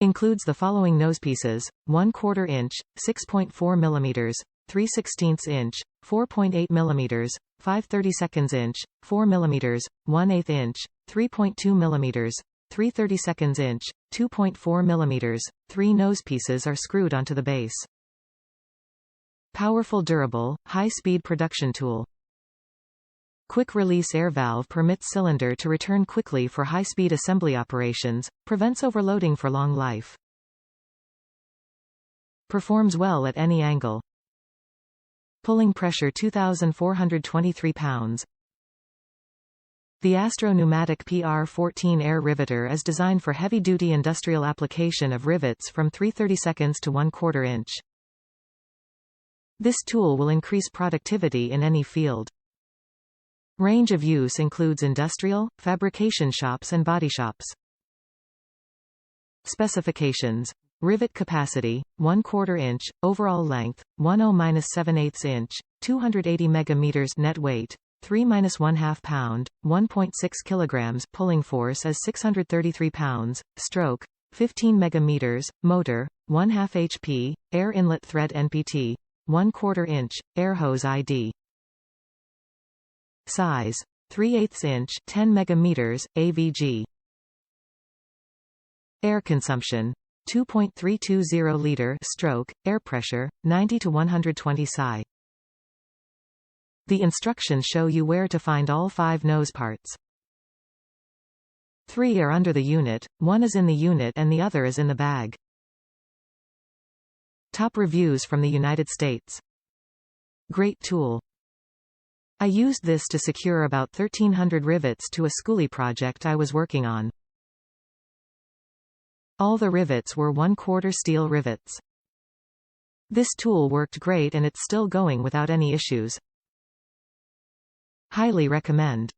Includes the following nosepieces: 1/4 inch, 6.4 mm, 3/16 inch, 4.8 mm, 5/32 inch, 4 mm, 1/8 inch, 3.2 mm, 3/32 inch, 2.4 mm. 3 nosepieces are screwed onto the base. Powerful, durable, high-speed production tool. Quick-release air valve permits cylinder to return quickly for high-speed assembly operations, prevents overloading for long life. Performs well at any angle. Pulling pressure 2,423 pounds. The Astro Pneumatic PR14 air riveter is designed for heavy-duty industrial application of rivets from 3/32 to 1/4 inch. This tool will increase productivity in any field. Range of use includes industrial, fabrication shops and body shops. Specifications: rivet capacity 1/4 inch, overall length 10-7/8 inch, 280 megameters net weight 3-1/2 pound, 1.6 kilograms, pulling force is 633 pounds, stroke 15 megameters, motor 1/2 HP, air inlet thread NPT 1/4 inch, air hose ID. Size 3/8 inch, 10 megameters, AVG. Air consumption 2.320 liter stroke, air pressure 90 to 120 psi. The instructions show you where to find all 5 nose parts. 3 are under the unit, 1 is in the unit and the other is in the bag. Top reviews from the United States. Great tool. I used this to secure about 1,300 rivets to a schoolie project I was working on. All the rivets were 1/4 steel rivets. This tool worked great and it's still going without any issues. Highly recommend.